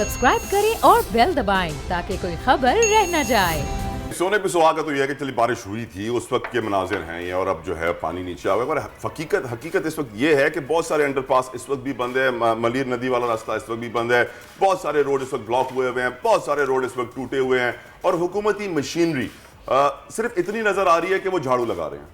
Subscribe करें और bell दबाएं ताकि कोई खबर रह न जाए। सोने पे सुहागा तो यह है कि चली बारिश हुई थी, उस वक्त के मनाजिर हैं ये, और अब जो है पानी नीचे आ गया। पर हकीकत इस वक्त ये है कि बहुत सारे अंडरपास इस वक्त भी बंद है, मलीर नदी वाला रास्ता इस वक्त भी बंद है, बहुत सारे रोड इस वक्त ब्लॉक हुए हुए हैं, बहुत सारे रोड इस वक्त टूटे हुए हैं, और हुकूमती मशीनरी सिर्फ इतनी नजर आ रही है कि वो झाड़ू लगा रहे हैं।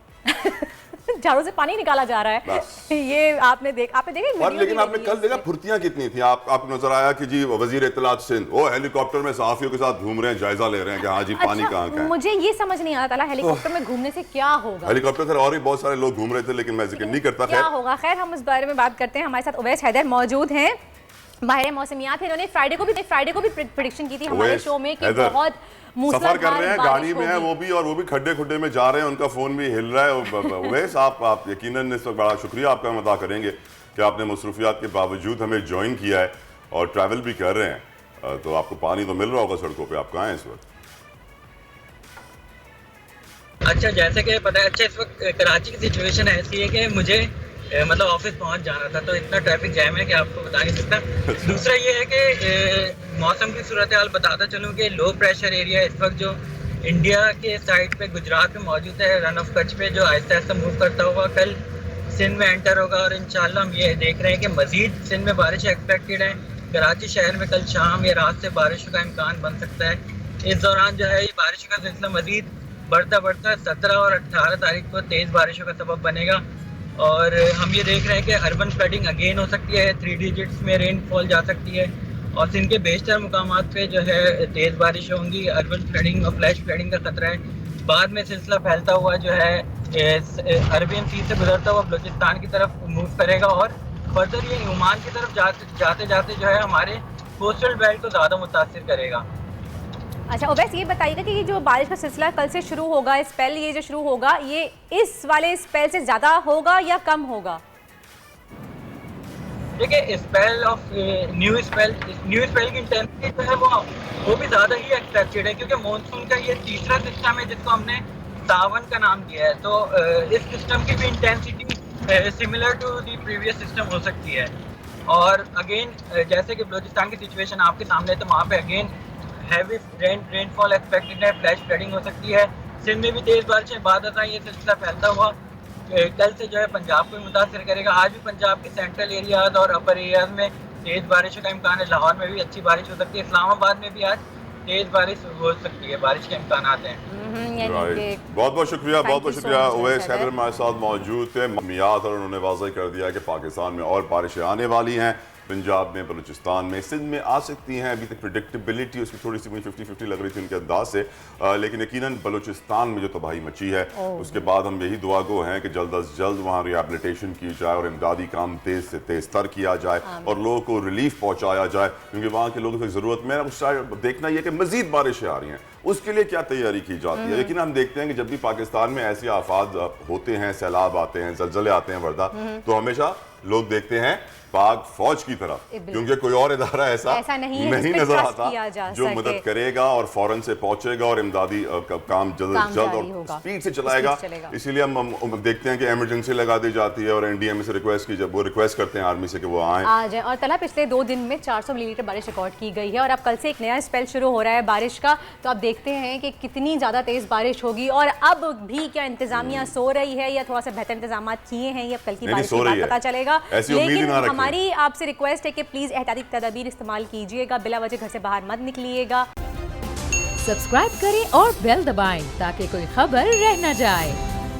झाड़ू से पानी निकाला जा रहा है। ये आपने देखा और लेकिन आपने कल देखा फुर्तियां कितनी थी। आपको नजर आया कि जी वजीर इत्तलात सिंध वो हेलीकॉप्टर में सहाफियों के साथ घूम रहे हैं, जायजा ले रहे हैं कि हाँ जी पानी कहाँ का है। मुझे ये समझ नहीं आता हेलीकॉप्टर में घूमने से क्या होगा। हेलीकॉप्टर और भी बहुत सारे लोग घूम रहे थे, लेकिन मैं जिक्र नहीं करता। क्या होगा, खैर हम इस बारे में बात करते हैं। हमारे साथ उवैस हैदर मौजूद हैं, माहिर मौसमियात है। इन्होंने फ्राइडे को भी प्रेडिक्शन की थी हमारे शो में कि बहुत सफर कर रहे हैं, गाड़ी में है वो भी खड्डे खुड्डे में जा रहे हैं, उनका फोन भी हिल रहा है। उवैस आप यकीनन इस वक्त बड़ा शुक्रिया आपका अदा करेंगे कि आपने मसरूफियात के बावजूद हमें ज्वाइन किया है और ट्रैवल भी कर रहे हैं, तो आपको पानी तो मिल रहा होगा सड़कों पे। आप कहाँ हैं इस वक्त? अच्छा, जैसे कि पता है, अच्छा इस वक्त कराची की सिचुएशन ऐसी है कि मुझे मतलब ऑफिस पहुंच जाना था, तो इतना ट्रैफिक जैम है कि आपको बता नहीं सकता। दूसरा ये है कि मौसम की सूरत हाल बताता चलूँ कि लो प्रेशर एरिया इस वक्त जो इंडिया के साइड पे गुजरात में मौजूद है, रन ऑफ कच्छ पे, जो आहिस्ता आहिस्ता मूव करता हुआ कल सिंध में एंटर होगा, और इंशाल्लाह हम ये देख रहे हैं कि मजीद सिंध में बारिश एक्सपेक्टेड है। कराची शहर में कल शाम या रात से बारिश का इम्कान बन सकता है। इस दौरान जो है ये बारिश का सिलसिला मजीद बढ़ता 17 और 18 तारीख को तेज़ बारिशों का सबब बनेगा, और हम ये देख रहे हैं कि अर्बन फ्लडिंग अगेन हो सकती है, 3 डिजिट्स में रेनफॉल जा सकती है, और सिंध के बेशतर मुकामात पे जो है तेज़ बारिश होंगी। अर्बन फ्लडिंग और फ्लैश फ्लडिंग का खतरा है। बाद में सिलसिला फैलता हुआ जो है अरबियन सी से गुजरता हुआ बलूचिस्तान की तरफ मूव करेगा, और फर्दर ये ओमान की तरफ जाते जाते जो है हमारे कोस्टल बेल्ट को ज़्यादा मुतासिर करेगा। अच्छा उवैस, ये बताइएगा कि ये जो बारिश का सिलसिला कल से शुरू होगा, स्पेल ये जो शुरू होगा, ये इस वाले स्पेल से ज़्यादा होगा या कम होगा? देखिए, स्पेल ऑफ न्यू स्पेल की इंटेंसिटी जो है वो भी ज़्यादा ही एक्सपेक्टेड है, क्योंकि मॉनसून का ये तीसरा सिस्टम है जिसको हमने सावन का नाम दिया है। तो इस सिस्टम की भी intensity similar to the previous system हो सकती है। और अगेन जैसे कि बलूचिस्तान की सिचुएशन आपके सामने है, तो वहाँ पे अगेन हैवी रेनफॉल एक्सपेक्टेड है, फ्लैश फ्लडिंग हो सकती है। सिंध में भी तेज़ बारिशें बाद ये सिलसिला फैलता हुआ कल से जो है पंजाब को मुतासर करेगा। आज भी पंजाब के सेंट्रल एरियाज और अपर एरियाज में तेज़ बारिशों का इम्कान है। लाहौर में भी अच्छी बारिश हो सकती है, इस्लामाबाद में भी आज तेज़ बारिश हो सकती है, बारिश के इम्कान हैं। बहुत बहुत शुक्रिया उवैस हैदर हमारे साथ मौजूद थे। मौसमियात और उन्होंने वाज़ह कर दिया कि पाकिस्तान में और बारिशें आने वाली हैं, पंजाब में, बलूचिस्तान में, सिंध में आ सकती हैं। अभी तक प्रेडिक्टेबिलिटी उसकी थोड़ी सी मुझे 50-50 लग रही थी उनके अंदाज से, लेकिन यकीनन बलूचिस्तान में जो तबाही मची है उसके बाद हम यही दुआ गो हैं कि जल्द अज जल्द वहाँ रिहेबिलिटेशन की जाए और इमदादी काम तेज़ से तेज़ तर किया जाए और लोगों को रिलीफ पहुँचाया जाए, क्योंकि वहाँ के लोगों की ज़रूरत में देखना यह कि मज़ीद बारिशें आ रही हैं, उसके लिए क्या तैयारी की जाती है। लेकिन हम देखते हैं कि जब भी पाकिस्तान में ऐसे आफात होते हैं, सैलाब आते हैं, ज़लज़ले आते हैं, वर्दा, तो हमेशा लोग देखते हैं पाक फौज की तरफ, क्योंकि कोई और इदारा ऐसा नहीं नजर आता जो मदद करेगा और फौरन से पहुंचेगा और इमदादी काम जल्द और स्पीड से चलाएगा। इसीलिए हम देखते हैं कि इमरजेंसी लगा दी जाती है और एनडीएमए से रिक्वेस्ट की, जब वो रिक्वेस्ट करते हैं आर्मी से कि वो आ जाए। और तला पिछले 2 दिन में 400 मिलीमीटर बारिश रिकॉर्ड की गई है, और अब कल से एक नया स्पेल शुरू हो रहा है बारिश का, तो आप देखते हैं कि कितनी ज़्यादा तेज़ बारिश होगी। और अब भी क्या इंतजामिया सो रही है या थोड़ा सा बेहतर इंतजाम किए हैं, या कल की बारिश के बाद पता चलेगा। लेकिन हमारी आपसे रिक्वेस्ट है कि प्लीज एहतियाती तदाबीर इस्तेमाल कीजिएगा, बिला वजह घर से बाहर मत निकलिएगा। सब्सक्राइब करें और बेल दबाएं ताकि कोई खबर रह न जाए।